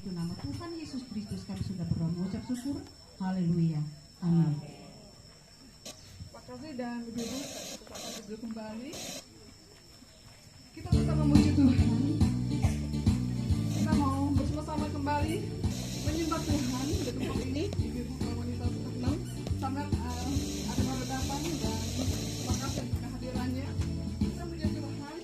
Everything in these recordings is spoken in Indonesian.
itu nama Tuhan Yesus Kristus kami sudah berdoa mengucap syukur. Haleluya. Amin. Terima kasih dan Ibu kita akan duduk kembali. Kita tetap memuji Tuhan. Kita mau bersama-sama kembali menyembah Tuhan di tempat ini. Ibu wanita senang sangat ada berhadapan dan terima kasih untuk kehadirannya. Kita memuji Tuhan.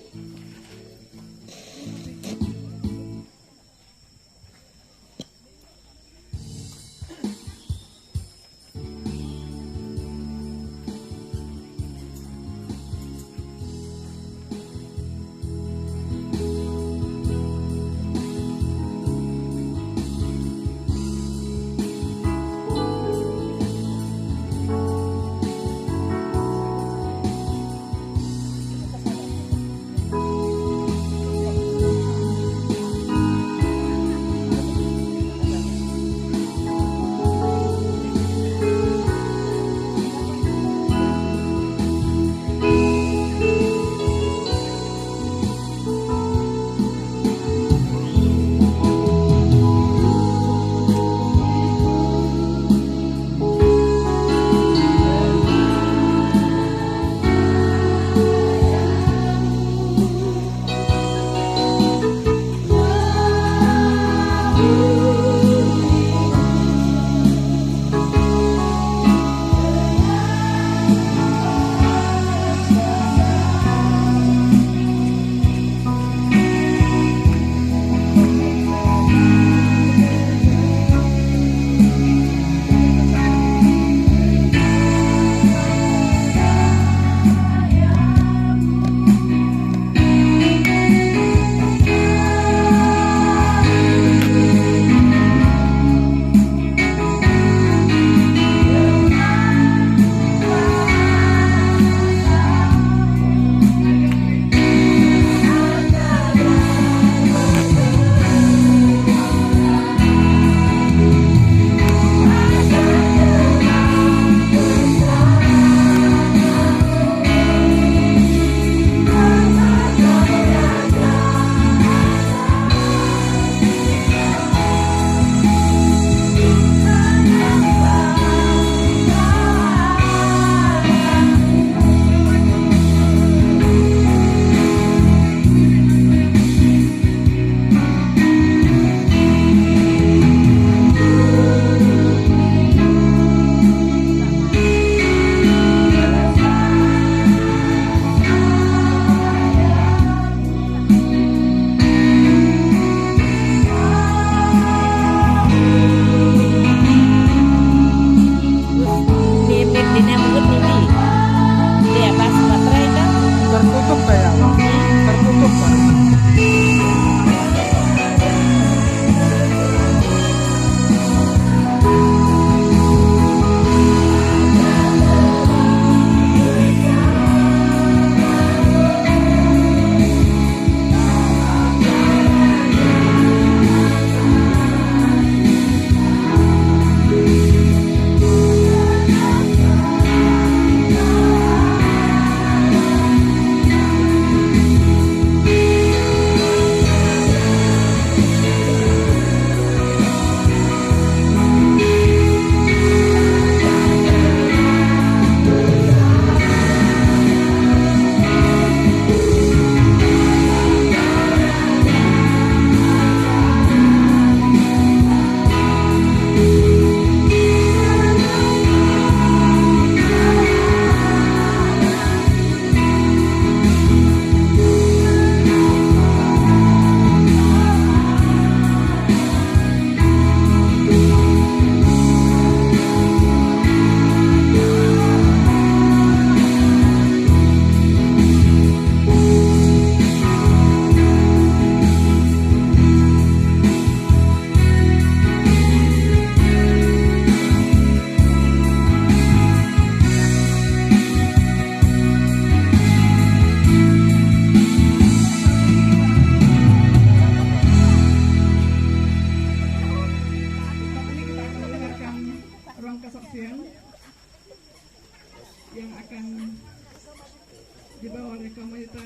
dibawa oleh kaum wanita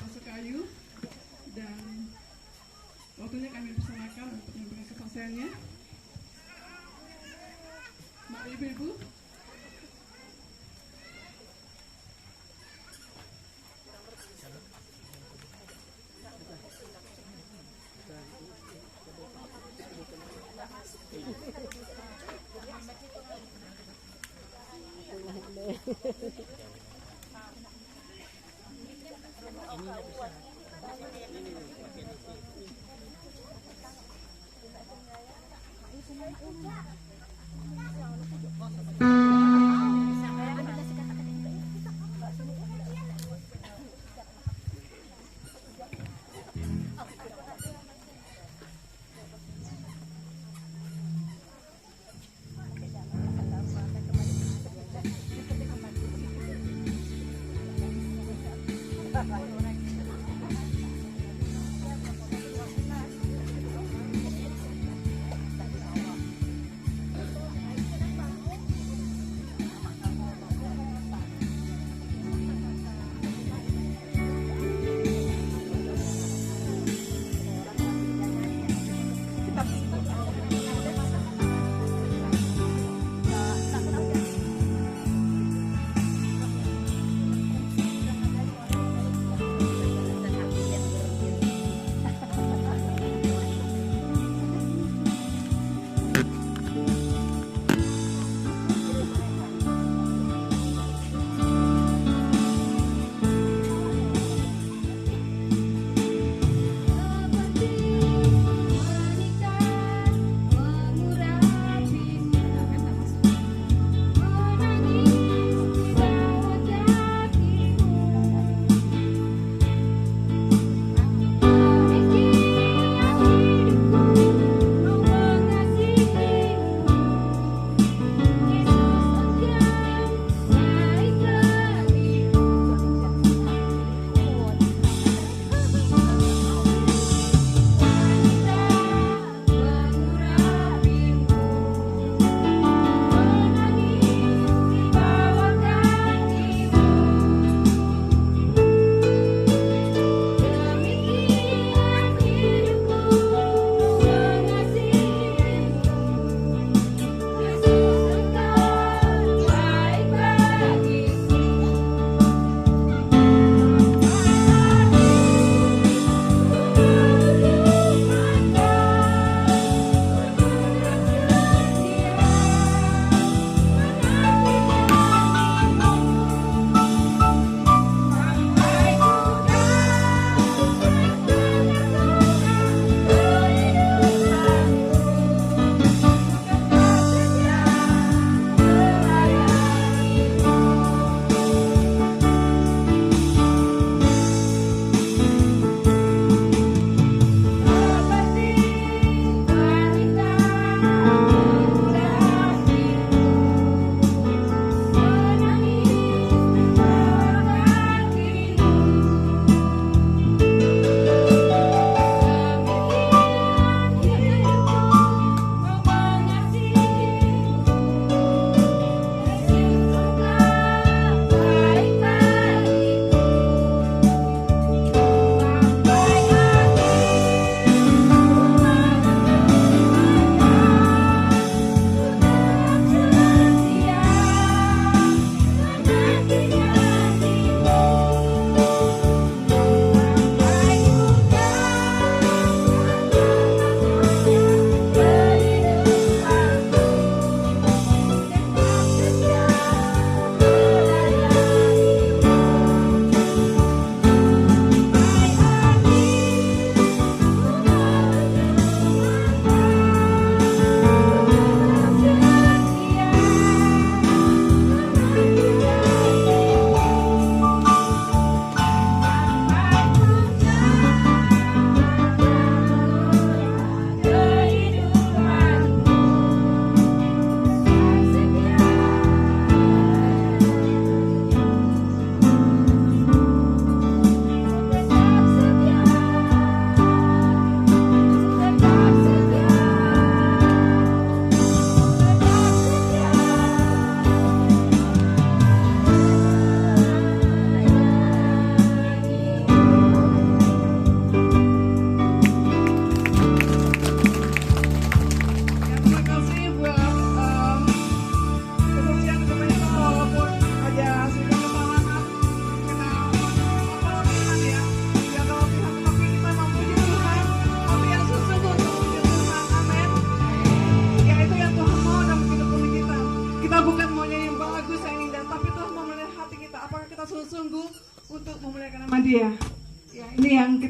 Pasakayu, dan waktu selanjutnya kami persilakan untuk memberikan kesaksiannya. Mari ibu-ibu.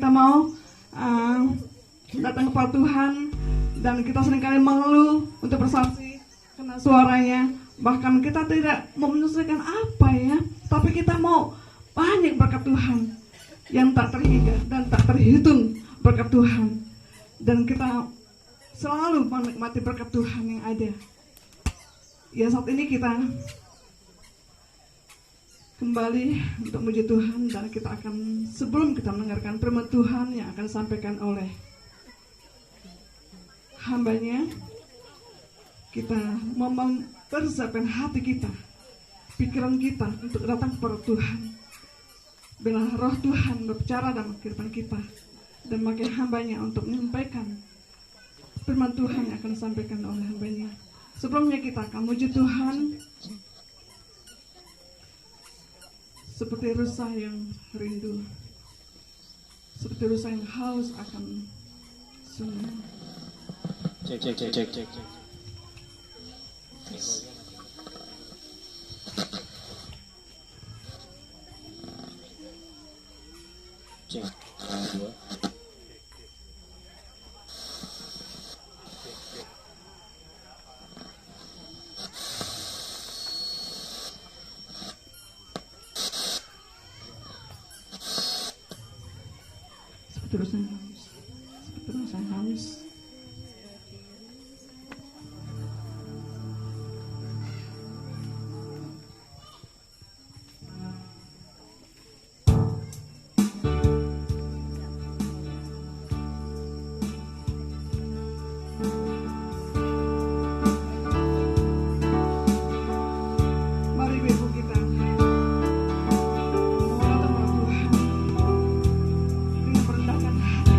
mau datang kepada Tuhan, dan kita seringkali mengeluh untuk bersaksi karena suaranya, bahkan kita tidak mau menyelesaikan apa ya, tapi kita mau banyak berkat Tuhan yang tak terhingga dan tak terhitung berkat Tuhan, dan kita selalu menikmati berkat Tuhan yang ada. Ya, saat ini kita kembali untuk memuji Tuhan, dan kita akan, sebelum kita mendengarkan firman Tuhan yang akan disampaikan oleh hambanya, kita mempersiapkan hati kita, pikiran kita untuk datang kepada Tuhan. Bila roh Tuhan berbicara dalam kehidupan kita, dan memakai hambanya untuk menyampaikan firman Tuhan yang akan disampaikan oleh hambanya. Sebelumnya kita akan memuji Tuhan seperti rusa yang rindu, seperti rusa yang haus akan sungai. Cek. Dua. Seperti rusa yang haus, seperti rusa yang haus. Mari ibu kita mau datang kepada Tuhan dengan merendahkan hati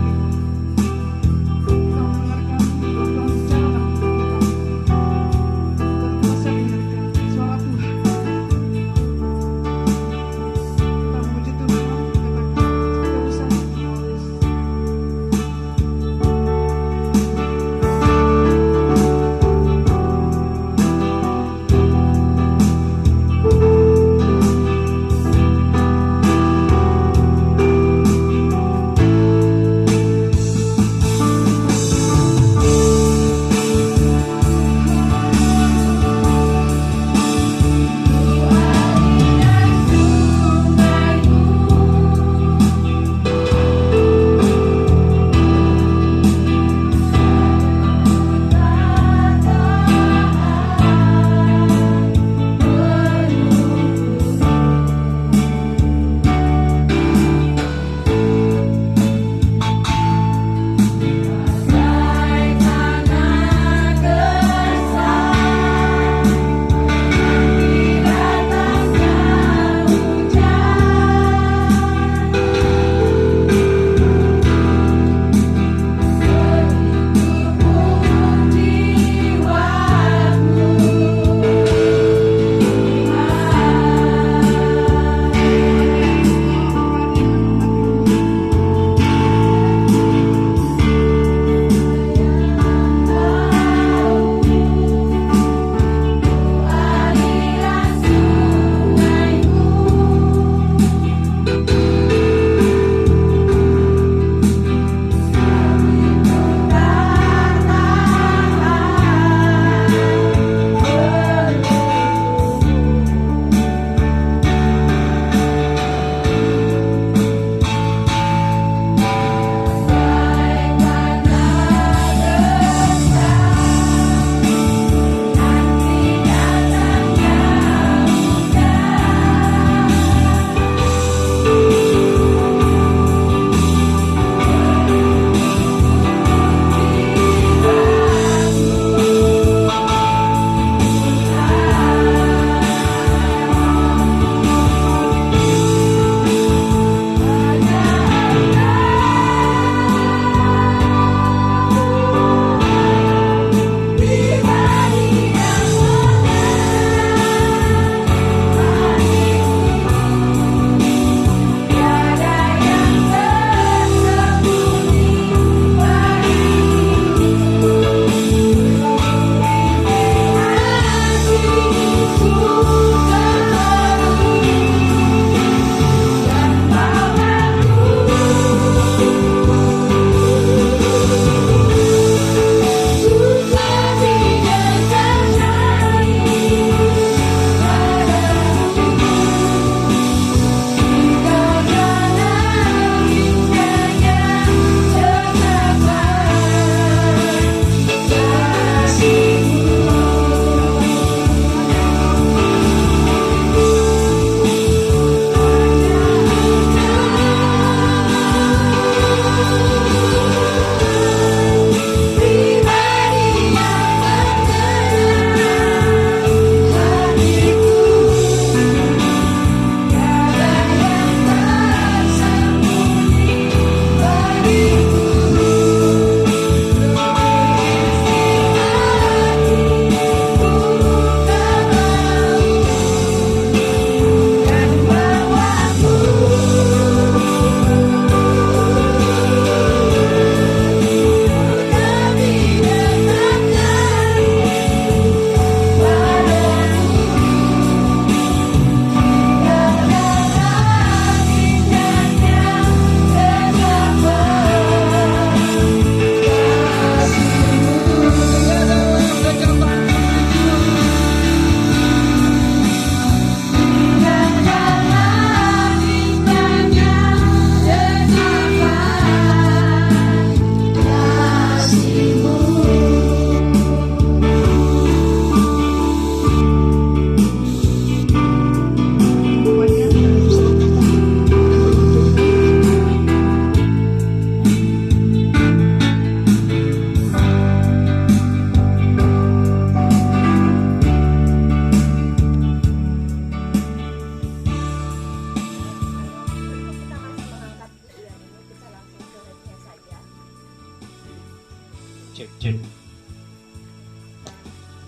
cek.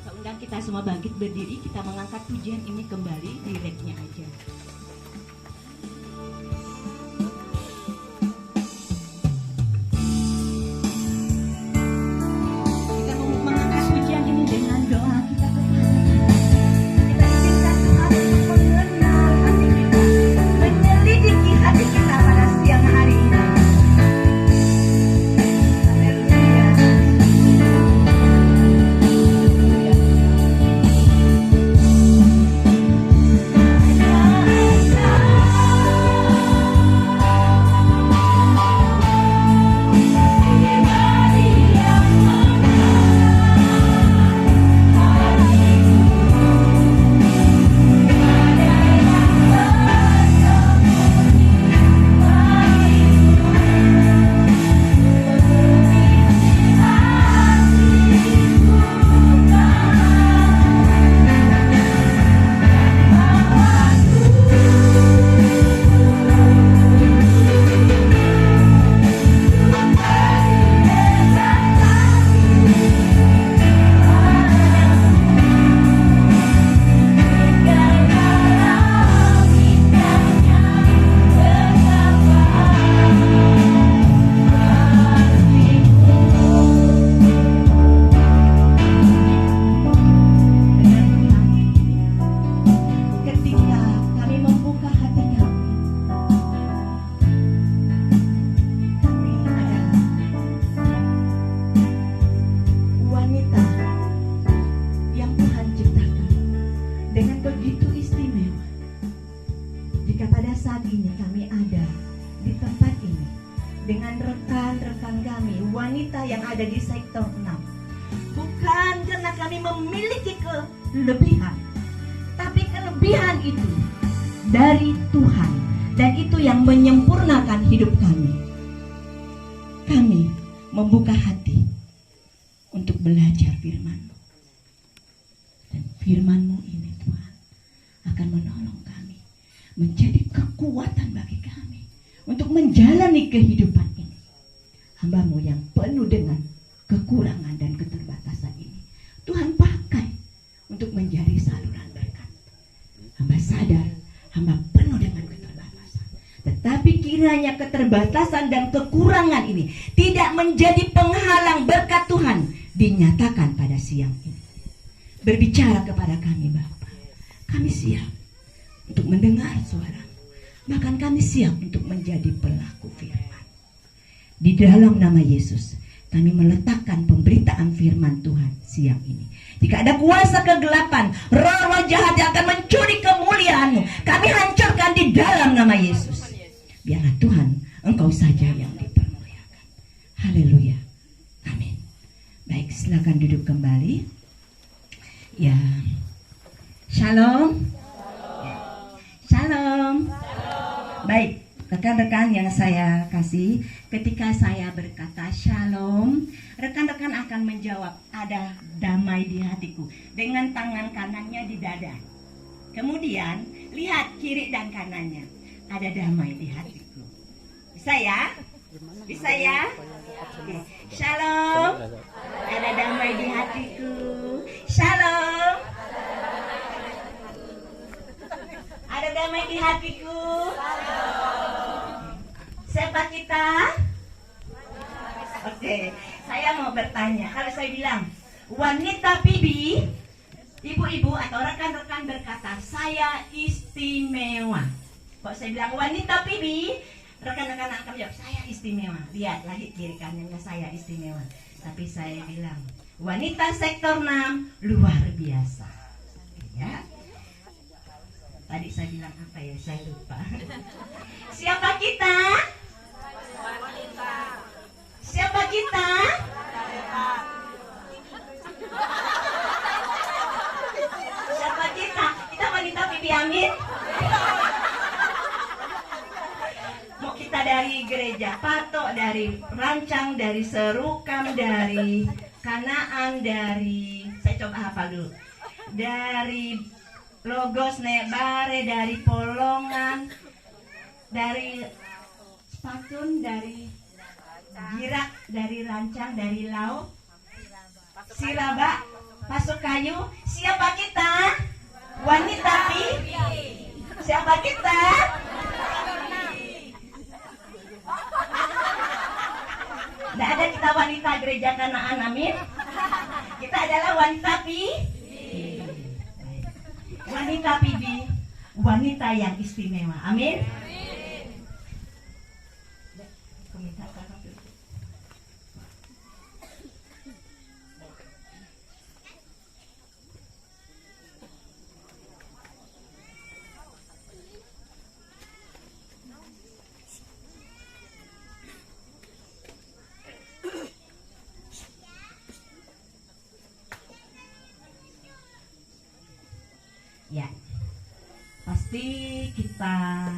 Saya undang kita semua bangkit berdiri, kita mengangkat pujian ini kembali, direknya aja. Kita mau mengangkat pujian ini dengan doa kita kepada kita izinkan Tuhan untuk mengenal hati kita, menyelidiki hati kita pada siang hari ini. Dengan rekan-rekan kami, wanita yang ada di sektor 6. Bukan karena kami memiliki kelebihan, tapi kelebihan itu dari Tuhan, dan itu yang menyempurnakan hidup kami. Kami membuka hati untuk belajar firman-Mu, dan firman-Mu ini Tuhan akan menolong kami, menjadi kekuatan bagi kami untuk menjalani kehidupan ini. Hamba-Mu yang penuh dengan kekurangan dan keterbatasan ini, Tuhan pakai untuk menjadi saluran berkat. Hamba sadar, hamba penuh dengan keterbatasan. Tetapi kiranya keterbatasan dan kekurangan ini tidak menjadi penghalang berkat Tuhan dinyatakan pada siang ini. Berbicara kepada kami Bapa, kami siap untuk mendengar suara-Mu. Bahkan kami siap untuk menjadi pelaku firman. Di dalam nama Yesus, kami meletakkan pemberitaan firman Tuhan siang ini. Jika ada kuasa kegelapan, roh-roh jahat yang akan mencuri kemuliaan-Mu, kami hancurkan di dalam nama Yesus. Biarlah Tuhan, Engkau saja yang dipermuliakan. Haleluya. Amin. Baik, silakan duduk kembali. Ya. Shalom. Shalom. Baik, rekan-rekan yang saya kasih, ketika saya berkata shalom, rekan-rekan akan menjawab, ada damai di hatiku, dengan tangan kanannya di dada. Kemudian lihat kiri dan kanannya, ada damai di hatiku. Bisa ya? Bisa ya? Oke. Shalom, ada damai di hatiku. Shalom, ada damai di hatiku. Siapa kita? Oke, saya mau bertanya. Kalau saya bilang wanita Pibi, ibu-ibu atau rekan-rekan berkata saya istimewa. Kok saya bilang wanita Pibi, rekan-rekan akan jawab saya istimewa. Lihat lagi kiri kanannya, saya istimewa. Tapi saya bilang wanita sektor 6 luar biasa. Ya. Tadi saya bilang apa ya? Saya lupa. Siapa kita? Wanita. Siapa kita? Siapa kita? Kita wanita Pibi, amin. Mau kita dari gereja Patok, dari Rancang, dari Serukam, dari Kanaan, dari saya coba hafal dulu. Dari Logos, Nebare, dari Polongan, dari Spatun, dari Girak, dari Rancang, dari Laut, Siraba, pasuk kayu. Siapa kita? Wanita pi. Siapa kita? Tidak ada kita wanita gereja Kanaan, amin. Kita adalah wanita pi. Wanita pibi, wanita yang istimewa, amin. Ya, pasti kita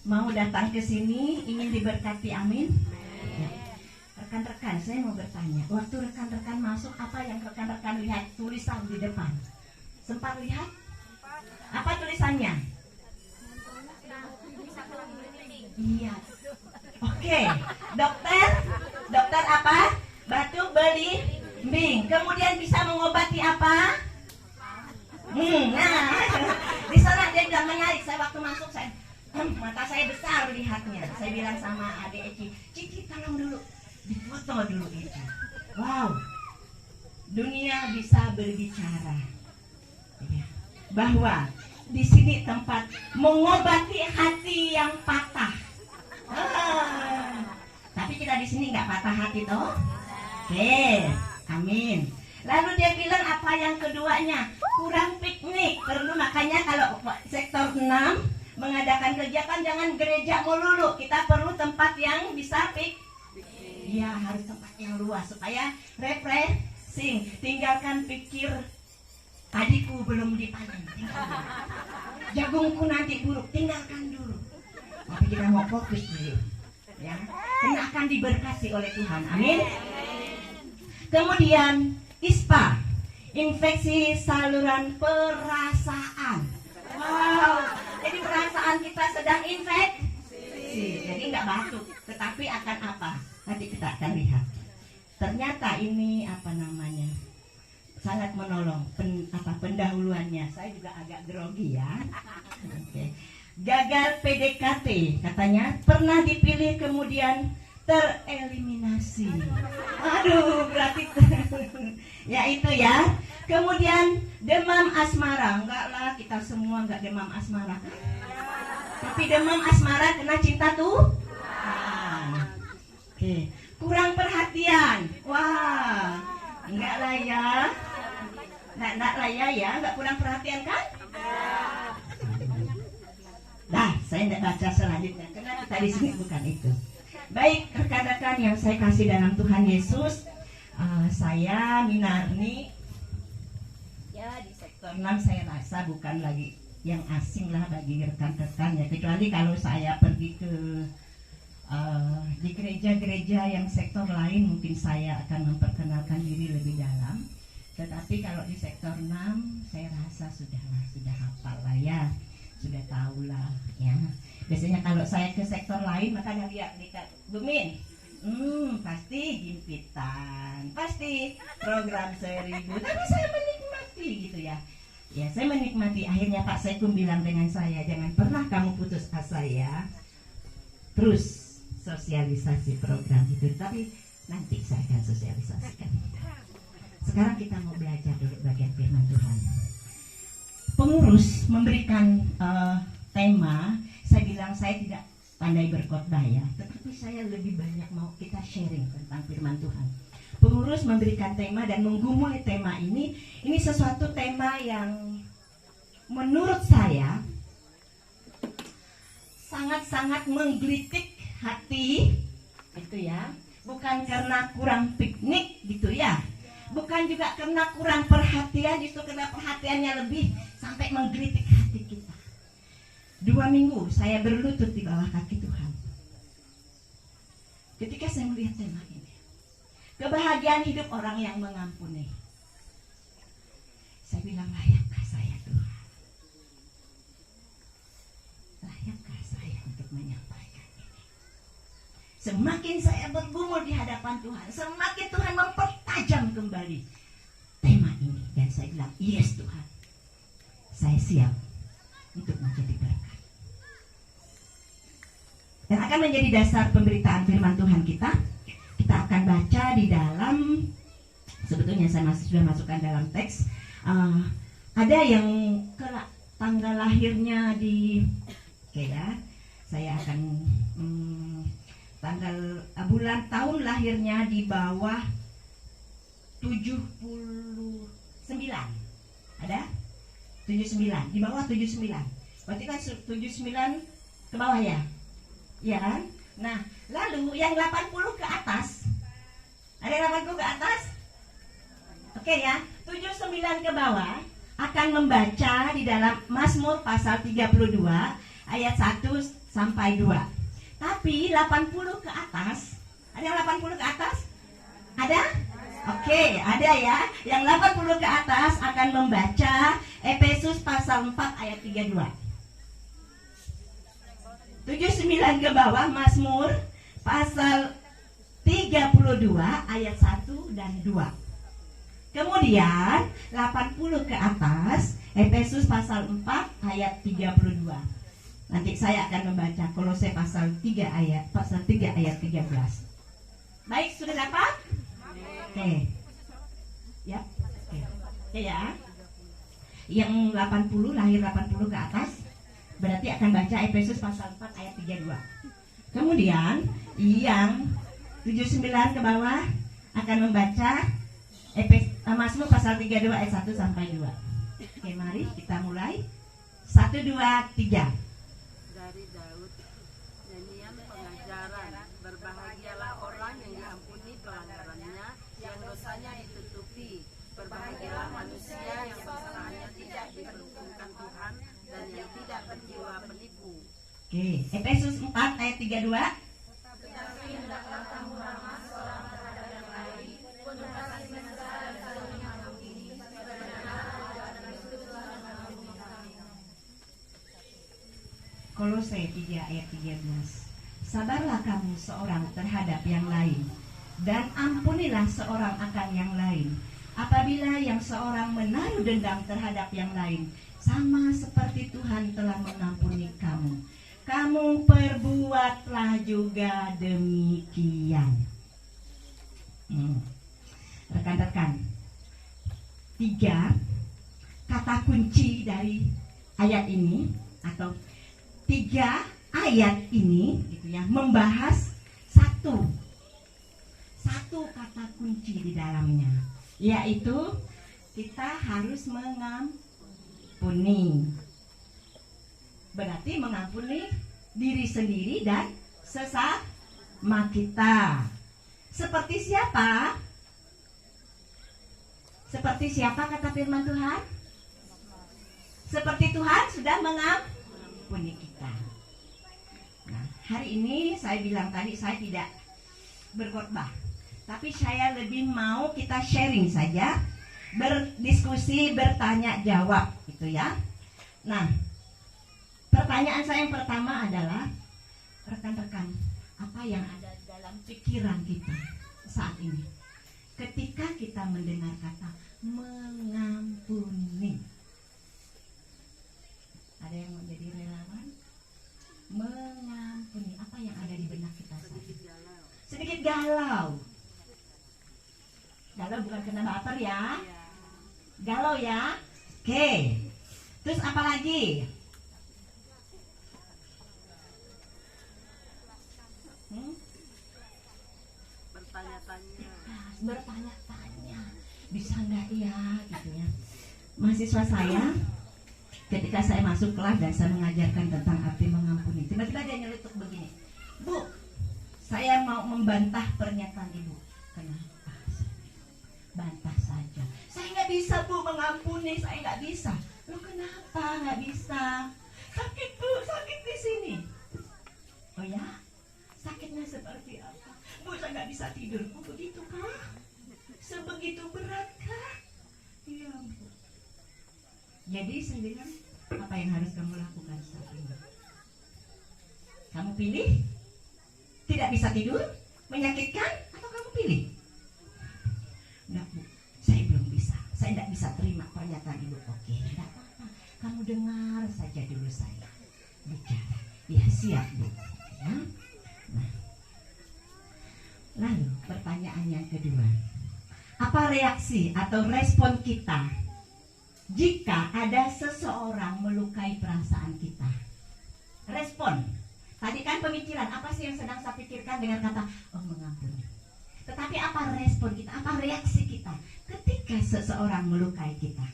mau datang ke sini ingin diberkati, amin. Ya. Rekan-rekan, saya mau bertanya, waktu rekan-rekan masuk, apa yang rekan-rekan lihat tulisan di depan? Sempat lihat? Apa tulisannya? Iya. Oke, dokter apa? Batuk, belimbing. Kemudian bisa mengobati apa? Nah, di sana dia bilang menarik. Saya waktu masuk mata saya besar lihatnya. Saya bilang sama adik Eci, Cici tolong dulu difoto dulu itu. Wow, dunia bisa berbicara. Ya. Bahwa di sini tempat mengobati hati yang patah. Tapi kita di sini nggak patah hati toh? Oke, amin. Lalu dia bilang apa yang keduanya? Kurang piknik. Perlu, makanya kalau sektor 6 mengadakan kegiatan jangan gereja melulu. Kita perlu tempat yang bisa ya, harus tempat yang luas supaya refreshing. Tinggalkan pikir padiku belum dipanen. Jagungku nanti buruk, tinggalkan dulu. Tapi kita mau fokus dulu. Ya, ini akan diberkati oleh Tuhan. Amin. Kemudian ISPA, infeksi saluran perasaan. Wow, jadi perasaan kita sedang infeksi. Jadi nggak batuk, tetapi akan apa? Nanti kita akan lihat. Ternyata ini apa namanya? Sangat menolong. Pendahuluannya. Saya juga agak grogi ya. Oke. Gagal PDKT, katanya pernah dipilih kemudian tereliminasi. Aduh, berarti ya itu ya. Kemudian demam asmara. Enggak lah, kita semua enggak demam asmara. Tapi demam asmara kena cinta tuh. Oke. Kurang perhatian. Wah, enggak lah ya. Enggak lah ya, enggak kurang perhatian kan? Nah, saya enggak baca selanjutnya karena kita di sini bukan itu. Baik, rekan-rekan yang saya kasih dalam Tuhan Yesus, saya Minarni, ya di sektor 6 saya rasa bukan lagi yang asing lah bagi rekan-rekan ya, kecuali kalau saya pergi ke di gereja-gereja yang sektor lain mungkin saya akan memperkenalkan diri lebih dalam. Tetapi kalau di sektor 6 saya rasa sudah hafal lah ya, sudah tahu lah ya. Biasanya kalau saya ke sektor lain makanya lihat Bumin, pasti himpitan, pasti program 1000. Tapi saya menikmati gitu ya. Ya, saya menikmati. Akhirnya Pak Sekum bilang dengan saya, jangan pernah kamu putus asa ya. Terus sosialisasi program itu. Tapi nanti saya akan sosialisasikan. Sekarang kita mau belajar dari bagian firman Tuhan. Pengurus memberikan tema. Saya bilang saya tidak pandai berkhotbah ya, tetapi saya lebih banyak mau kita sharing tentang firman Tuhan. Pengurus memberikan tema dan menggumuli tema ini sesuatu tema yang menurut saya sangat-sangat menggelitik hati itu ya. Bukan karena kurang piknik gitu ya, bukan juga karena kurang perhatian, justru karena perhatiannya lebih sampai menggelitik hati kita. 2 minggu saya berlutut di bawah kaki Tuhan. Ketika saya melihat tema ini, kebahagiaan hidup orang yang mengampuni. Saya bilang, layakkah saya Tuhan? Layakkah saya untuk menyampaikan ini? Semakin saya bergumul di hadapan Tuhan, semakin Tuhan mempertajam kembali tema ini. Dan saya bilang, yes Tuhan, saya siap untuk menjadi berkat. Dan akan menjadi dasar pemberitaan firman Tuhan kita. Kita akan baca di dalam, sebetulnya saya sudah masukkan dalam teks. Ada yang tanggal lahirnya di, oke ya, saya akan tanggal bulan tahun lahirnya di bawah 79. Ada? 79, di bawah 79. Berarti kan 79 ke bawah ya? Ya kan? Nah, lalu yang 80 ke atas. Ada yang 80 ke atas? Oke ya, 79 ke bawah akan membaca di dalam Mazmur pasal 32 ayat 1 sampai 2. Tapi 80 ke atas, ada yang 80 ke atas? Ada? Oke, ada ya. Yang 80 ke atas akan membaca Efesus pasal 4 ayat 32. 79 ke bawah Mazmur pasal 32 ayat 1 dan 2. Kemudian 80 ke atas Efesus pasal 4 ayat 32. Nanti saya akan membaca Kolose pasal 3 ayat 13. Baik, sudah dapat? Oke. Ya. Oke ya. Yang 80 lahir 80 ke atas berarti akan baca Efesus pasal 4 ayat 32. Kemudian yang 79 ke bawah akan membaca Mazmur pasal 32 ayat 1 sampai 2. Oke, mari kita mulai. 1 2 3. Dari Daud, nyanyian pengajaran. Berbahagialah orang yang diampuni pelanggarannya, yang dosanya ditutupi. Berbahagialah manusia yang kesalahannya tidak diperhitungkan Tuhan dan yang tidak berjiwa penipu. Oke, Efesus 4 ayat 32. Kolose 3 ayat 13. Sabarlah kamu seorang terhadap yang lain, dan ampunilah seorang akan yang lain. Apabila yang seorang menaruh dendam terhadap yang lain, sama seperti Tuhan telah mengampuni kamu, kamu perbuatlah juga demikian. Rekan-rekan, 3 kata kunci dari ayat ini, atau 3 ayat ini gitu ya, membahas satu kata kunci di dalamnya, yaitu kita harus mengampuni. Berarti mengampuni diri sendiri dan sesama kita. Seperti siapa? Seperti siapa kata firman Tuhan? Seperti Tuhan sudah mengampuni kita. Nah, hari ini saya bilang tadi saya tidak berkhotbah, tapi saya lebih mau kita sharing saja, berdiskusi, bertanya jawab gitu ya. Nah, pertanyaan saya yang pertama adalah, rekan-rekan, apa yang ada dalam pikiran kita saat ini ketika kita mendengar kata mengampuni? Ada yang menjadi relawan mengampuni, apa yang ada di benak kita saat ini? Sedikit galau. Galau bukan kena baper ya. Galau ya. Oke. Terus apa lagi? Bertanya-tanya. Bertanya-tanya. Bisa nggak ya gitu ya. Mahasiswa saya, ketika saya masuk kelas dan saya mengajarkan tentang arti mengampuni, tiba-tiba dia nyeletuk begini, Bu, saya mau membantah pernyataan Ibu. Kenapa? Bantah saja. Saya nggak bisa Bu mengampuni, saya nggak bisa. Loh kenapa nggak bisa? Sakit Bu, sakit di sini. Oh ya? Sakitnya seperti apa? Bu, saya nggak bisa tidur. Oh begitu kah? Sebegitu berat kah? Iya Bu. Jadi saya bilang, apa yang harus kamu lakukan saat ini? Kamu pilih tidak bisa tidur, menyakitkan, atau kamu pilih? Enggak Bu, saya belum bisa. bisa terima pernyataan ibu. Oke, tidak apa-apa. Kamu dengar saja dulu saya bicara. Ya, siap bu. Ya. Nah, lalu pertanyaan yang kedua, apa reaksi atau respon kita jika ada seseorang melukai perasaan kita? Respon. Tadi kan pemikiran, apa sih yang sedang saya pikirkan dengan kata oh mengampuni. Tetapi apa respon kita, apa reaksi kita ketika seseorang melukai kita?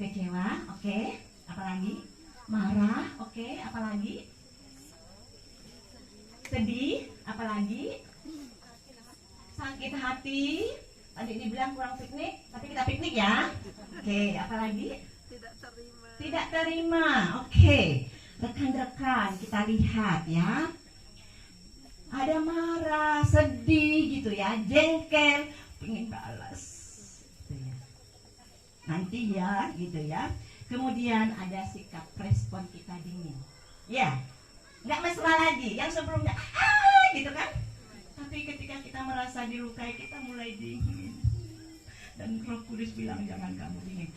Kecewa, oke. Apalagi? Marah, oke. Apalagi? Sedih, apalagi? Sakit hati. Tadi dibilang kurang piknik, tapi kita piknik ya. Oke, apalagi? Tidak terima. Tidak terima, oke. Rekan-rekan, kita lihat ya. Ada marah, sedih gitu ya, jengkel, pengen balas gitu ya. Nanti ya gitu ya. Kemudian ada sikap respon kita dingin. Ya, nggak mesra lagi. Yang sebelumnya gitu kan. Tapi ketika kita merasa dilukai, kita mulai dingin. Dan Roh Kudus bilang jangan kamu dingin.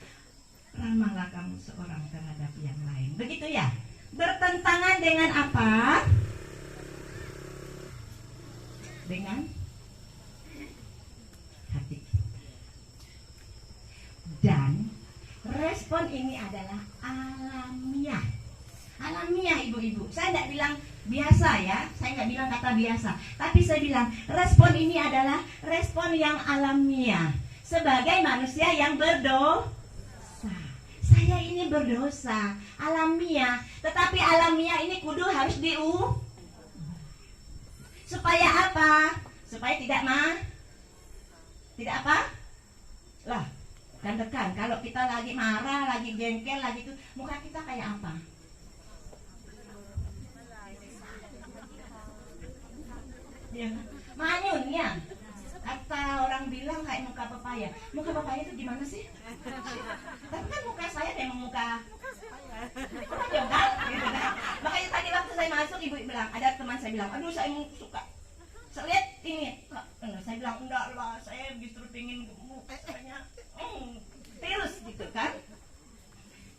Ramahlah kamu seorang terhadap yang lain. Begitu ya. Bertentangan dengan apa? Dengan hati kita. Dan respon ini adalah alamiah. Alamiah ibu-ibu. Saya tidak bilang biasa ya. Saya nggak bilang kata biasa. Tapi saya bilang respon ini adalah respon yang alamiah. Sebagai manusia yang berdosa. Saya ini berdosa. Alamiah. Tetapi alamiah ini kudu harus supaya apa? Supaya tidak tidak apa? Lah, rekan-rekan, kalau kita lagi marah, lagi jengkel, lagi itu, muka kita kayak apa? Ya, manyun ya. Kata orang bilang kayak muka pepaya. Muka pepaya itu gimana sih? Tapi kan muka saya memang muka orang kan? Gitu kan? Makanya tadi waktu saya masuk ibu bilang, ada teman saya bilang, aduh saya suka. Saya lihat ini, saya bilang enggak lah, saya justru pengen mukanya terus gitu kan.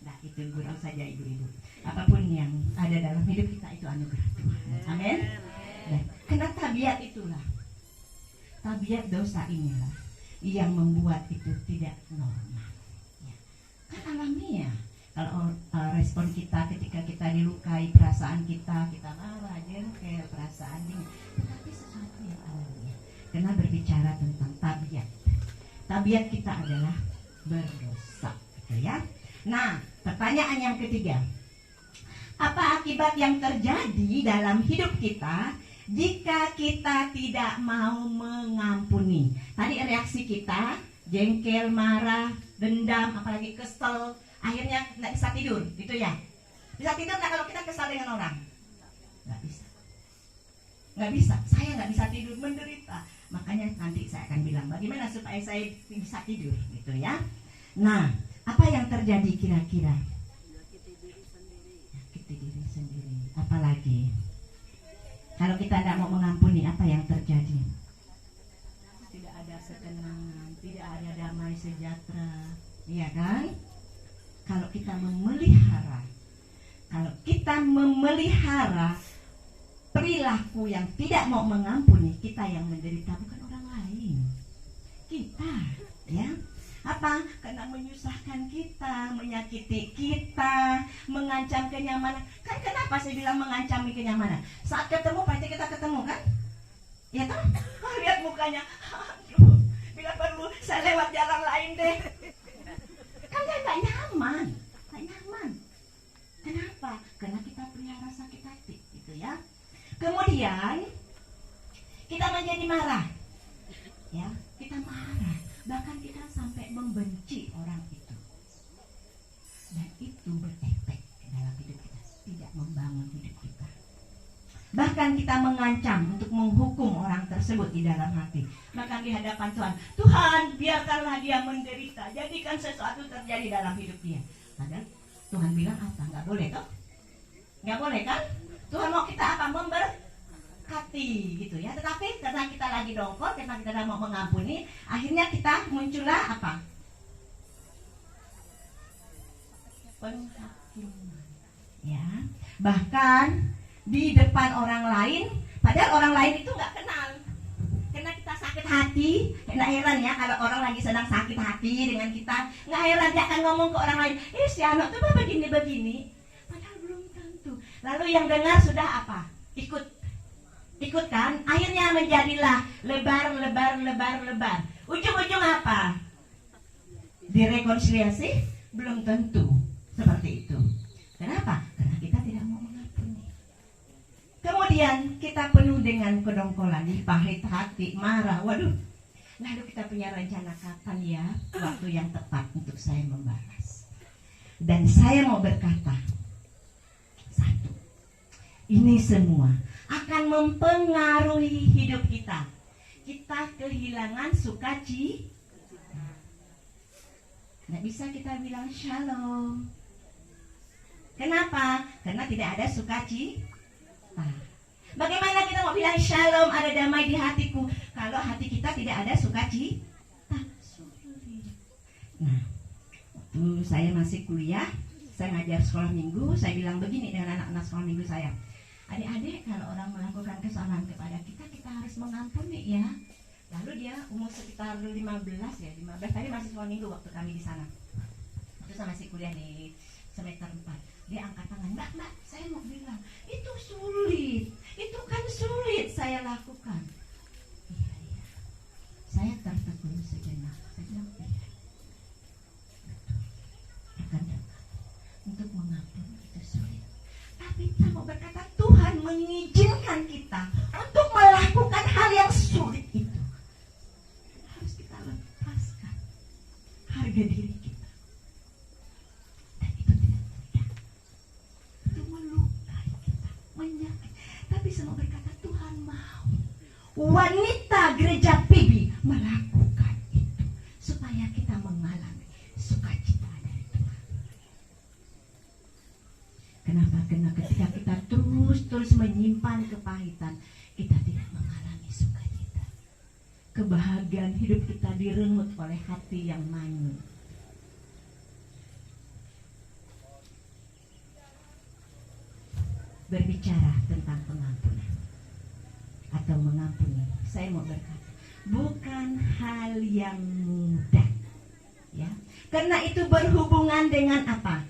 Nah itu gurau saja ibu-ibu. Apapun yang ada dalam hidup kita itu anugerah Tuhan. Amin. Dan karena tabiat itulah, tabiat dosa inilah yang membuat itu tidak normal. Ya. Kan alamiah. Kalau respon kita ketika kita dilukai, perasaan kita marah, jengkel, perasaan dingin. Tetapi sesuatu yang alamiah. Karena berbicara tentang tabiat. Tabiat kita adalah berdosa, gitu ya. Nah, pertanyaan yang ketiga. Apa akibat yang terjadi dalam hidup kita jika kita tidak mau mengampuni? Tadi reaksi kita, jengkel, marah, dendam, apalagi kesel. Akhirnya nggak bisa tidur, gitu ya. Bisa tidur nggak kalau kita kesal dengan orang? Nggak bisa. Nggak bisa. Saya nggak bisa tidur, menderita. Makanya nanti saya akan bilang bagaimana supaya saya bisa tidur, gitu ya. Nah, apa yang terjadi kira-kira? Menyakiti diri sendiri. Apalagi kalau kita tidak mau mengampuni, apa yang terjadi? Tidak ada ketenangan, tidak ada damai sejahtera, iya kan? Kalau kita memelihara perilaku yang tidak mau mengampuni, kita yang menderita, bukan orang lain. Kita, ya. Apa? Karena menyusahkan kita, menyakiti kita, mengancam kenyamanan. Kan kenapa saya bilang mengancam kenyamanan? Saat ketemu pasti kita ketemu kan? Ya kan? Oh, lihat mukanya. Aduh, bila perlu saya lewat jalan lain deh. Kan gak nyaman. Kenapa? Karena kita punya rasa sakit hati, gitu ya. Kemudian kita menjadi marah, ya. Kita marah, bahkan kita sampai membenci orang itu. Dan itu berefek dalam hidup kita, tidak membangun hidup kita. Bahkan kita mengancam untuk menghukum orang tersebut di dalam hati. Bahkan di hadapan Tuhan, Tuhan biarkanlah dia menderita, jadikan sesuatu terjadi dalam hidup dia. Padahal Tuhan bilang apa? Nggak boleh toh? Nggak boleh kan? Tuhan mau kita apa? Memberkati gitu ya. Tetapi karena kita lagi dongkol, karena kita tidak mau mengampuni, akhirnya kita muncullah apa? penghakiman. Ya, bahkan di depan orang lain, padahal orang lain itu nggak kenal. Karena kita sakit hati, nggak heran ya kalau orang lagi sedang sakit hati dengan kita, nggak heran dia akan ngomong ke orang lain, si anak tuh begini-begini. Padahal belum tentu. Lalu yang dengar sudah apa? Ikut kan? Akhirnya menjadilah lebar. Ujung-ujung apa? Direkonsiliasi? Belum tentu seperti itu. Kenapa? Karena kita tidak mau mengampuni. Kemudian kita penuh dengan kedongkolan, pahit hati, marah. Waduh. Lalu kita punya rencana kapan ya waktu yang tepat untuk saya membalas. Dan saya mau berkata, satu, ini semua akan mempengaruhi hidup kita. Kita kehilangan sukacita. Nggak bisa kita bilang shalom. Kenapa? Karena tidak ada sukacita. Bagaimana kita mau bilang shalom, ada damai di hatiku, kalau hati kita tidak ada sukacita? Nah, waktu saya masih kuliah, saya ngajar sekolah minggu, saya bilang begini dengan anak-anak sekolah minggu saya. Adik-adik, kalau orang melakukan kesalahan kepada kita, kita harus mengampuni ya. Lalu dia umur sekitar 15 tadi masih sekolah minggu waktu kami di sana. Waktu saya masih kuliah di semester 4. Dia angkat tangan, mbak, saya mau bilang, itu sulit, itu kan sulit saya lakukan. Iya, saya tertegun sejenak. Saya bilang, iya, betul, rekan-rekan, untuk mengampuni itu sulit. Tapi kita mau berkata, Tuhan mengizinkan kita untuk melakukan hal yang sulit itu. Harus kita lepaskan harga diri kita. Tapi semua berkata Tuhan mau wanita gereja PIBI melakukan itu supaya kita mengalami sukacita dari Tuhan. Kenapa? Karena ketika kita terus menyimpan kepahitan, kita tidak mengalami sukacita. Kebahagiaan hidup kita direnggut oleh hati yang manyun. Berbicara tentang pengampunan atau mengampuni, saya mau berkata, bukan hal yang mudah, ya. Karena itu berhubungan dengan apa?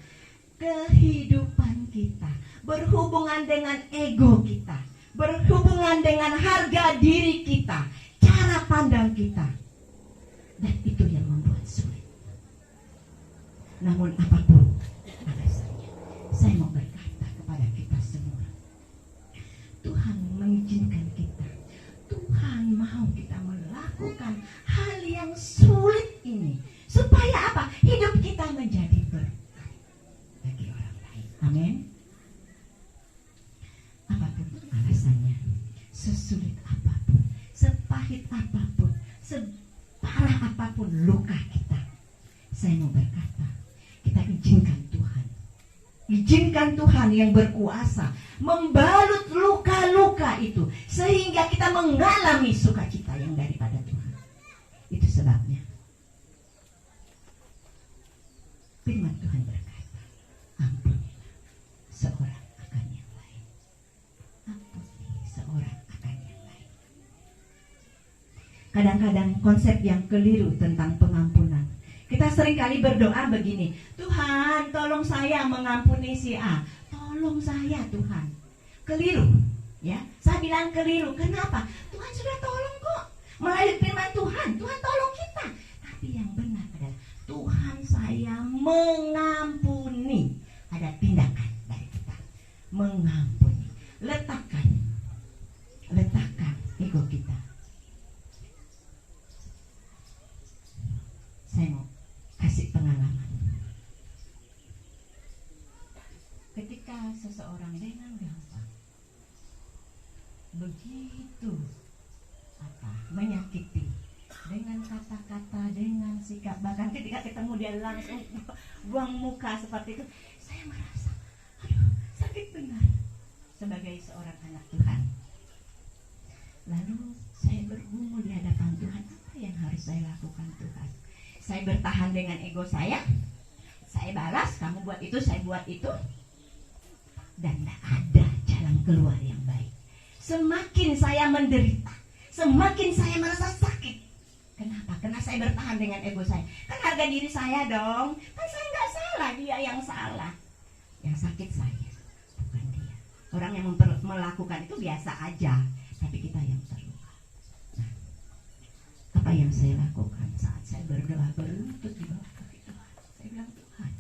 Kehidupan kita, berhubungan dengan ego kita, berhubungan dengan harga diri kita, cara pandang kita, dan itu yang membuat sulit. Namun apapun alasannya, saya mau berkata kepada kita semua, Tuhan mengizinkan kita, Tuhan mau kita melakukan hal yang sulit ini supaya apa? Hidup kita menjadi berkat bagi orang lain. Amin. Apapun alasannya, sesulit apapun, sepahit apapun, separah apapun luka kita, saya mau berkata, kita izinkan Tuhan. Izinkan Tuhan yang berkuasa membalut luka-luka itu sehingga kita mengalami sukacita yang daripada Tuhan. Itu sebabnya firman Tuhan berkata, ampunilah seorang akan yang lain. Ampuni seorang akan yang lain. Kadang-kadang konsep yang keliru tentang pengampunan, kita seringkali berdoa begini, Tuhan tolong saya mengampuni si A, tolong saya Tuhan. Keliru, ya. Saya bilang keliru, kenapa? Tuhan sudah tolong kok, melalui firman Tuhan, Tuhan tolong kita. Tapi yang benar adalah Tuhan saya mengampuni. Ada tindakan dari kita, mengampuni. Letakkan ego kita. Saya mau kasih pengalaman. Ketika seseorang dengan gampang begitu menyakiti dengan kata-kata, dengan sikap, bahkan ketika ketemu dia langsung buang muka seperti itu, saya merasa aduh sakit benar sebagai seorang anak Tuhan. Lalu saya bergumul di hadapan Tuhan, apa yang harus saya lakukan Tuhan? Saya bertahan dengan ego saya Saya balas, kamu buat itu, saya buat itu. Dan tidak ada jalan keluar yang baik. Semakin saya menderita, semakin saya merasa sakit. Kenapa? Karena saya bertahan dengan ego saya. Kan harga diri saya dong. Kan saya nggak salah, dia yang salah. Yang sakit saya, bukan dia. Orang yang melakukan itu biasa aja, tapi kita yang terluka. Nah, apa yang saya lakukan saat saya berdoa berlutut di bawah kaki Tuhan? Saya bilang, Tuhan,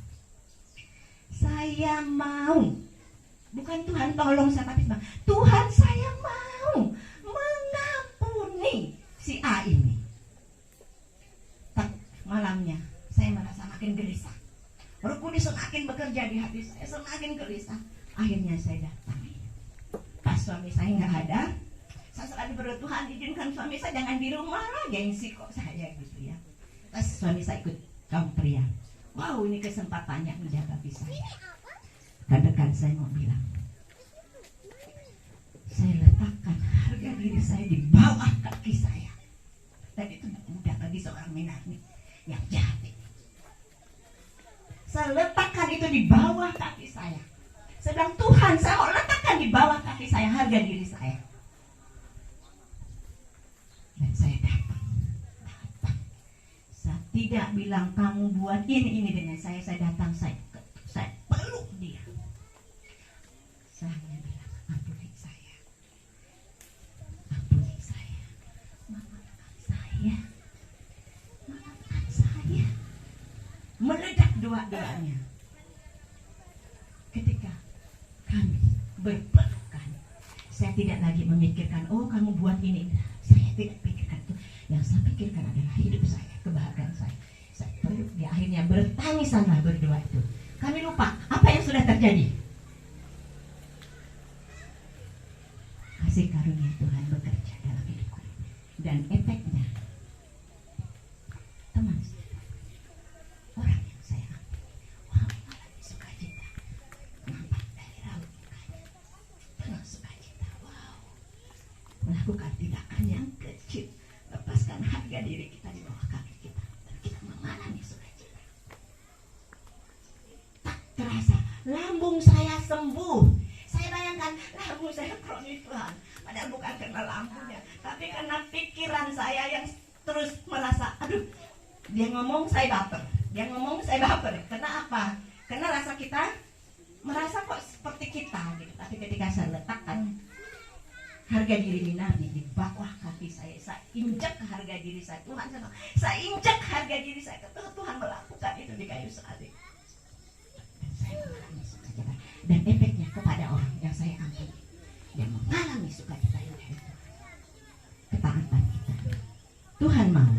saya mau. Bukan Tuhan tolong saya, tapi Tuhan, saya mau mengampuni si A ini. Malamnya saya merasa makin gelisah. Roh Kudus semakin bekerja di hati saya, semakin gelisah. Akhirnya saya datang. Pas suami saya nggak ada, saya selalu berdoa, Tuhan izinkan suami saya jangan di rumah lah, gengsi kok saya gitu ya. Pas suami saya ikut kaum pria. Wow, ini kesempatannya menjaga saya. Kadang-kadang saya mau bilang, saya letakkan harga diri saya di bawah kaki saya. Dan itu tidak mudah bagi seorang Minarni yang jahat ini. Saya letakkan itu di bawah kaki saya. Saya bilang, Tuhan, saya mau letakkan di bawah kaki saya harga diri saya. Dan saya datang. Saya tidak bilang kamu buat ini dengan saya datang, saya peluk dia. Saya hanya bilang, ampuni saya. Ampuni saya. Maafkan saya. Maafkan saya. Meledak doa-doanya. Ketika kami berpelukan, saya tidak lagi memikirkan, oh kamu buat ini. Saya tidak pikirkan itu. Yang saya pikirkan adalah hidup saya, kebahagiaan saya. Saya peluk dia, akhirnya bertangisanlah berdoa itu. Kami lupa apa yang sudah terjadi. Kasih karunia Tuhan bekerja dalam hidup kami. Dan efeknya, teman saya, orang yang saya ambil, wow, mengalami sukacita, nampak dari raut mukanya penuh sukacita. Wow, melakukan tindakan yang kecil, lepaskan harga diri kita di bawah kaki kita, dan kita mengalami sukacita. Tak terasa lambung saya sembuh. Saya bayangkan lambung saya kronis Tuhan, padahal bukan karena lambungnya, tapi karena pikiran saya yang terus merasa, aduh, dia ngomong saya baper, dia ngomong saya baper. Karena apa? Karena rasa kita merasa kok seperti kita gitu. Tapi ketika saya letakkan harga diri Minarni di bawah kaki saya injak harga diri saya. Tuhan, saya injak harga diri saya. Tuhan melakukan itu di kayu salib. Dan saya mengalami sukacita. Dan efeknya kepada orang yang saya ampuni, yang mengalami sukacita yang dari Tuhan. Ketaatan kita. Tuhan mau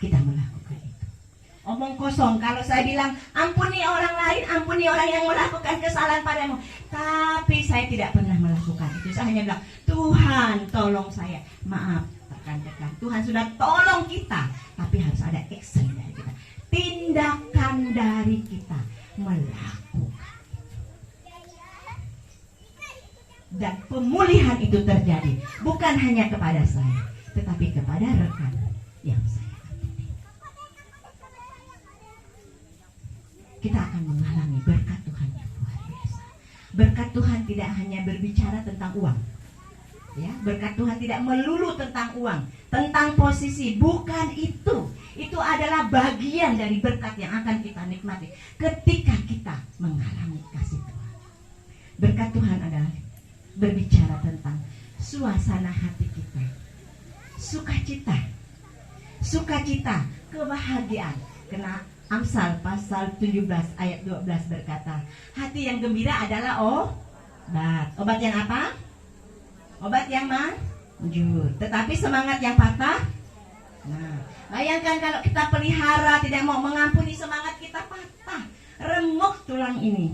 kita melakukan itu. Omong kosong kalau saya bilang ampuni orang lain, ampuni orang yang melakukan kesalahan padamu, tapi saya tidak pernah melakukan itu. Saya hanya bilang, Tuhan tolong saya. Maaf, rekan-rekan, Tuhan sudah tolong kita, tapi harus ada action dari kita, tindakan dari kita melakukan. Dan pemulihan itu terjadi bukan hanya kepada saya, tetapi kepada rekan yang saya ampuni. Kita akan mengalami berkat Tuhan yang luar biasa. Berkat Tuhan tidak hanya berbicara tentang uang, ya. Berkat Tuhan tidak melulu tentang uang, tentang posisi, bukan itu. Itu adalah bagian dari berkat yang akan kita nikmati ketika kita mengalami kasih Tuhan. Berkat Tuhan adalah berbicara tentang suasana hati kita, sukacita, kebahagiaan. Karena Amsal pasal 17 ayat 12 berkata, hati yang gembira adalah obat. Obat yang apa? Obat yang manjur. Tetapi semangat yang patah, nah, bayangkan kalau kita pelihara tidak mau mengampuni, semangat kita patah, remuk tulang ini.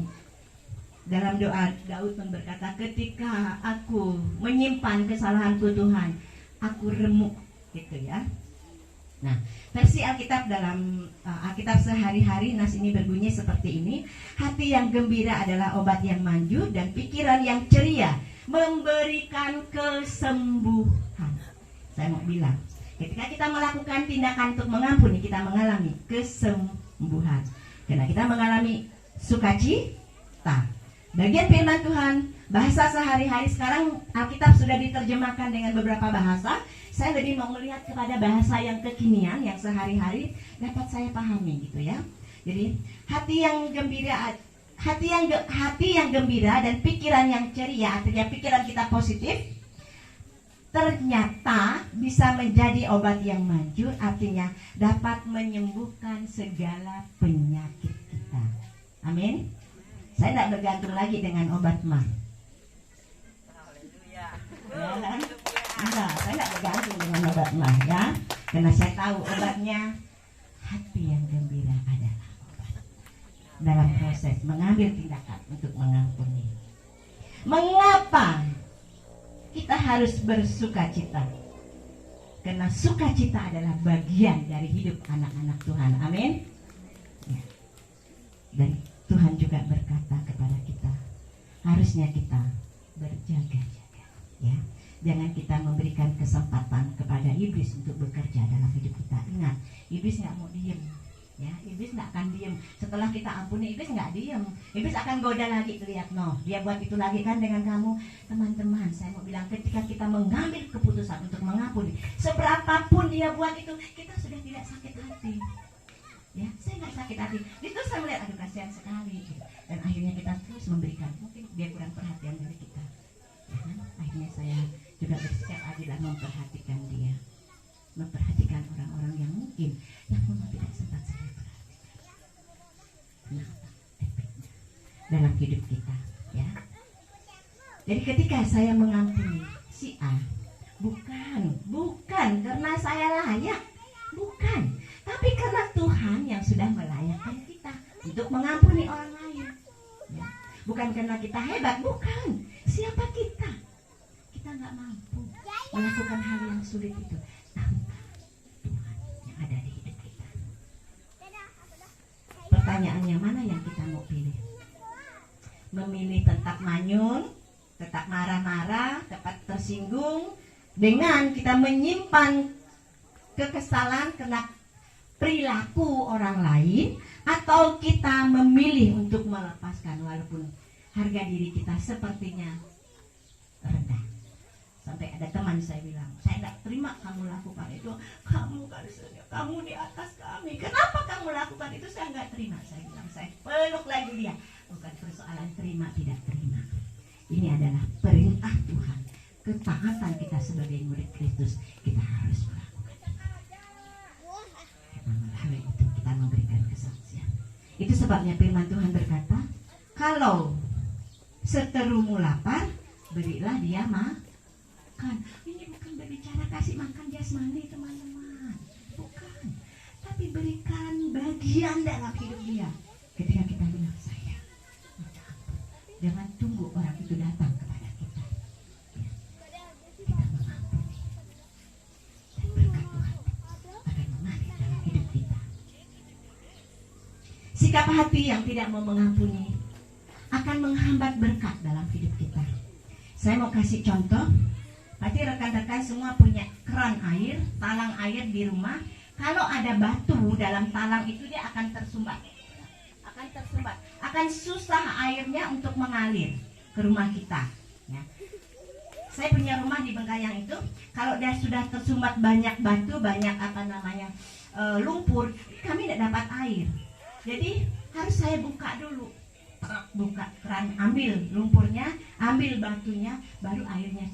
Dalam doa Daud pun berkata, ketika aku menyimpan kesalahanku Tuhan, aku remuk, gitu ya. Nah, versi Alkitab dalam Alkitab sehari-hari nas ini berbunyi seperti ini. Hati yang gembira adalah obat yang manjur, dan pikiran yang ceria memberikan kesembuhan. Saya mau bilang, ketika kita melakukan tindakan untuk mengampuni, kita mengalami kesembuhan. Karena kita mengalami sukacita. Bagian firman Tuhan, bahasa sehari-hari sekarang Alkitab sudah diterjemahkan dengan beberapa bahasa. Saya lebih mau melihat kepada bahasa yang kekinian, yang sehari-hari dapat saya pahami gitu ya. Jadi hati yang gembira dan pikiran yang ceria, artinya pikiran kita positif, ternyata bisa menjadi obat yang manjur, artinya dapat menyembuhkan segala penyakit kita. Amin. Saya tidak bergantung lagi dengan obat mah. Ya, enggak, saya tidak bergantung dengan obat mah ya. Karena saya tahu obatnya hati yang gembira adalah obat. Dalam proses mengambil tindakan untuk mengampuni. Mengapa kita harus bersukacita? Karena sukacita adalah bagian dari hidup anak-anak Tuhan. Amin. Ya. Dan Tuhan juga berkata kepada kita, harusnya kita berjaga-jaga, ya. Jangan kita memberikan kesempatan kepada iblis untuk bekerja dalam hidup kita. Ingat, iblis nggak mau diem, ya. Iblis nggak akan diem. Setelah kita ampuni, iblis nggak diem. Iblis akan goda lagi, lihat, dia buat itu lagi kan dengan kamu. Teman-teman, saya mau bilang, ketika kita mengambil keputusan untuk mengampuni, seberapapun dia buat itu, kita sudah tidak sakit hati. Ya, saya nggak sakit hati. Itu saya melihat, aduh kasihan sekali. Dan akhirnya kita terus memberikan. Mungkin dia kurang perhatian dari kita. Ya kan? Akhirnya saya juga bersikap adil dan memperhatikan dia, memperhatikan orang-orang yang mungkin yang memang tidak sempat saya perhatikan. Kenapa? Efeknya dalam hidup kita, ya. Jadi ketika saya mengampuni si A, bukan karena saya layak, bukan. Tapi karena Tuhan yang sudah melayakkan kita untuk mengampuni orang lain, ya. Bukan karena kita hebat, bukan. Siapa kita? Kita nggak mampu melakukan hal yang sulit itu tanpa Tuhan yang ada di hidup kita. Pertanyaannya, mana yang kita mau pilih? Memilih tetap manyun, tetap marah-marah, tetap tersinggung, dengan kita menyimpan kekesalan karena perilaku orang lain, atau kita memilih untuk melepaskan walaupun harga diri kita sepertinya rendah. Sampai ada teman saya bilang, saya tidak terima kamu lakukan itu, kamu harusnya kamu di atas kami, kenapa kamu lakukan itu? Saya nggak terima. Saya bilang, saya peluk lagi dia. Bukan persoalan terima tidak terima, ini adalah perintah Tuhan, ketaatan kita sebagai murid Kristus, kita harus melakukan. Melalui itu kita memberikan kesaksian. Itu sebabnya firman Tuhan berkata, kalau seterumu lapar, berilah dia makan. Ini bukan berbicara kasih makan jasmani, teman-teman, bukan. Tapi berikan bagian dalam hidup dia. Ketika kita bilang, saya minta ampun, jangan tunggu orang itu datang kepada kita, ya. Kita mengampuni, dan berkat Tuhan akan mengalir dalam hidup kita. Sikap hati yang tidak mau mengampuni akan menghambat berkat dalam hidup kita. Saya mau kasih contoh. Pasti rekan-rekan semua punya keran air, talang air di rumah. Kalau ada batu dalam talang itu, dia akan tersumbat. Akan susah airnya untuk mengalir ke rumah kita, ya. Saya punya rumah di Bengkayang itu, kalau dia sudah tersumbat banyak batu, banyak lumpur, kami tidak dapat air. Jadi harus saya buka dulu, buka keran, ambil lumpurnya, ambil batunya, baru airnya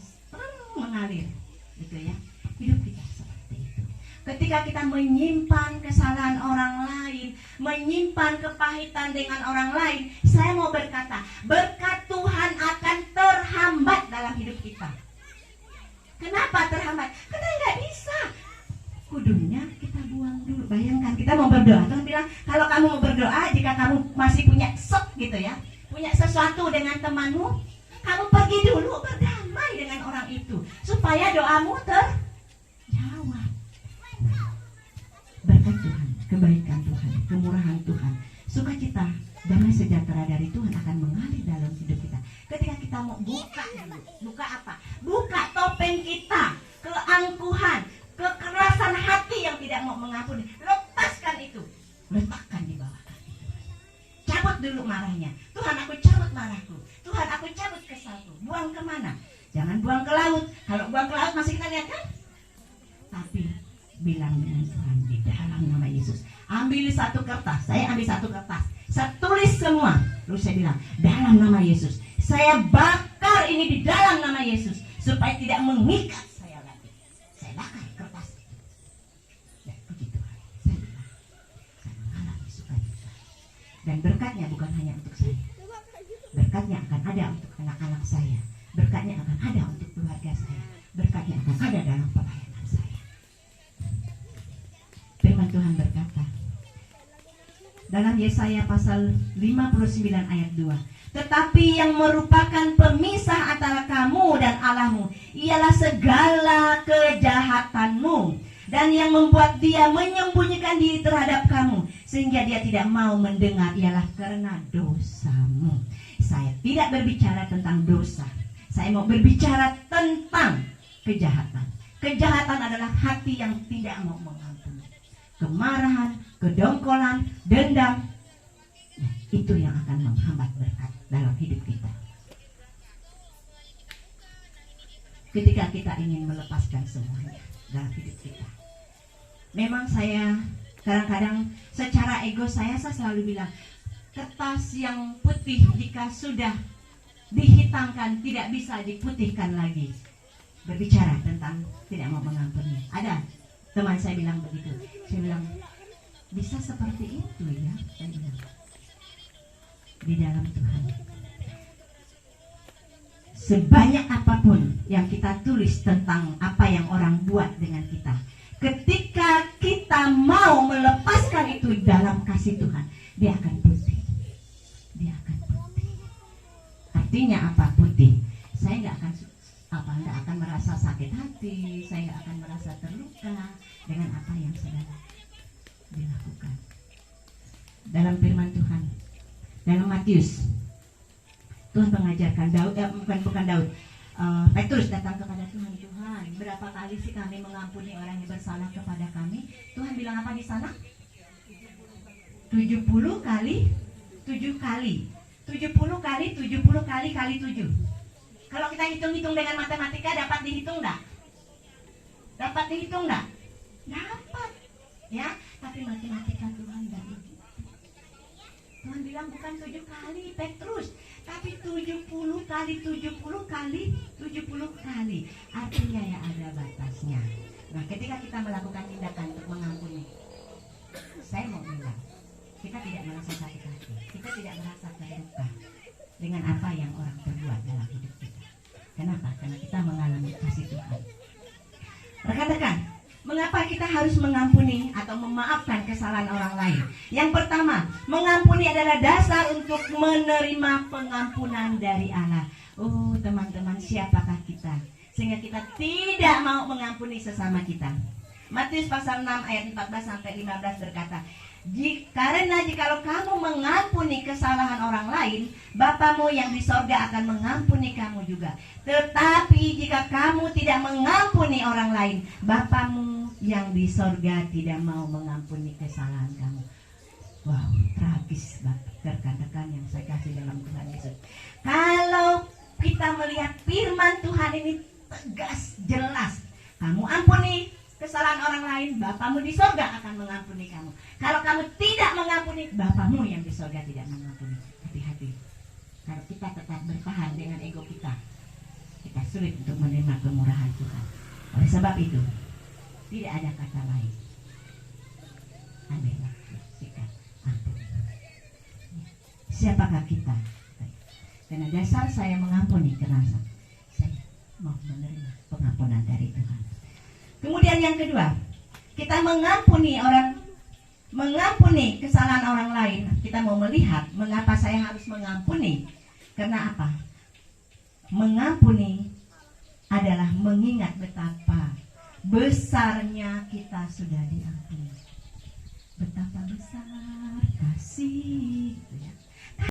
mengalir, gitu ya. Hidup kita seperti itu. Ketika kita menyimpan kesalahan orang lain, menyimpan kepahitan dengan orang lain, saya mau berkata, berkat Tuhan akan terhambat dalam hidup kita. Kenapa terhambat? Karena nggak bisa. Kudunya kita buang dulu. Bayangkan kita mau berdoa, Tuhan bilang, kalau kamu mau berdoa, jika kamu masih punya gitu ya, punya sesuatu dengan temanmu, kamu pergi dulu berdamai dengan orang itu supaya doamu terjawab. Berkat Tuhan, kebaikan Tuhan, kemurahan Tuhan, sukacita, damai sejahtera dari Tuhan akan mengalir dalam hidup kita. Ketika kita mau buka dulu, buka apa? Buka topeng kita, keangkuhan, kekerasan hati yang tidak mau mengampuni. Lepaskan itu, letakkan di bawah kaki Tuhan. marahnya. Tuhan, aku cabut marahku. Tuhan, aku cabut kesalku. Buang kemana? Jangan buang ke laut. Kalau buang ke laut masih kita lihat kan? Tapi bilang dengan Tuhan di dalam nama Yesus. Ambil satu kertas. Saya ambil satu kertas. Saya tulis semua. Lalu saya bilang, dalam nama Yesus. Saya bakar ini di dalam nama Yesus. Supaya tidak mengikat saya lagi. Saya bakar kertas itu. Dan puji Tuhan. Saya bilang, saya mengalami sukacita. Dan berkatnya bukan hanya untuk saya. Berkatnya akan ada untuk anak-anak saya. Berkatnya akan ada untuk keluarga saya. Berkatnya akan ada dalam pelayanan saya. Firman Tuhan berkata dalam Yesaya pasal 59 ayat 2, tetapi yang merupakan pemisah antara kamu dan Allahmu ialah segala kejahatanmu, dan yang membuat dia menyembunyikan diri terhadap kamu sehingga dia tidak mau mendengar ialah karena dosamu. Saya tidak berbicara tentang dosa. Saya mau berbicara tentang kejahatan. Kejahatan adalah hati yang tidak mau mengampuni. Kemarahan, kedongkolan, dendam, nah, itu yang akan menghambat berkat dalam hidup kita. Ketika kita ingin melepaskan semuanya dalam hidup kita. Memang saya kadang-kadang secara ego saya selalu bilang, kertas yang putih jika sudah dihitamkan tidak bisa diputihkan lagi. Berbicara tentang tidak mau mengampuni. Ada teman saya bilang begitu. Saya bilang, bisa seperti itu ya? Saya bilang, di dalam Tuhan. Sebanyak apapun yang kita tulis tentang apa yang orang buat dengan kita, ketika kita mau melepaskan itu dalam kasih Tuhan, dia akan putih. Dia akan putih. Artinya apa putih? Saya nggak akan merasa sakit hati, saya nggak akan merasa terluka dengan apa yang saudara dilakukan. Dalam firman Tuhan, dalam Matius, Tuhan mengajarkan Petrus datang kepada Tuhan. Tuhan, berapa kali sih kami mengampuni orang yang bersalah kepada kami? Tuhan bilang apa di sana? 70 kali 7 kali. 70 kali 70 kali kali 7. Kalau kita hitung-hitung dengan matematika dapat dihitung enggak? Dapat dihitung enggak? Dapat. Ya, tapi matematika Tuhan enggak begitu. Tuhan bilang bukan 7 kali Petrus, tapi 70 kali 70 kali 70 kali. Artinya ya ada batasnya. Nah, ketika kita melakukan tindakan untuk mengampuni, saya mau bilang, kita tidak merasa sakit hati, kita tidak merasa terluka dengan apa yang orang perbuat dalam hidup kita. Kenapa? Karena kita mengalami kasih Tuhan. Rekan-rekan, mengapa kita harus mengampuni atau memaafkan kesalahan orang lain? Yang pertama, mengampuni adalah dasar untuk menerima pengampunan dari Allah. Oh teman-teman, siapakah kita? Sehingga kita tidak mau mengampuni sesama kita. Matius pasal 6 ayat 14-15 berkata, karena jikalau kamu mengampuni kesalahan orang lain, Bapamu yang di sorga akan mengampuni kamu juga. Tetapi jika kamu tidak mengampuni orang lain, Bapamu yang di sorga tidak mau mengampuni kesalahan kamu. Wow, tragis banget rekan-rekan yang saya kasih dalam Tuhan Yesus. Kalau kita melihat firman Tuhan ini tegas, jelas, kamu ampuni kesalahan orang lain, Bapamu di sorga akan mengampuni kamu. Kalau kamu tidak mengampuni, Bapamu yang di sorga tidak mengampuni. Hati-hati. Kalau kita tetap bertahan dengan ego kita sulit untuk menerima kemurahan Tuhan. Oleh sebab itu, tidak ada kata lain. Ambillah sikap ampun. Siapakah kita? Karena dasar saya mengampuni karena saya mau menerima pengampunan dari Tuhan. Kemudian yang kedua, kita mengampuni kesalahan orang lain. Kita mau melihat mengapa saya harus mengampuni. Karena apa? Mengampuni adalah mengingat betapa besarnya kita sudah diampuni. Betapa besar kasih, gitu ya.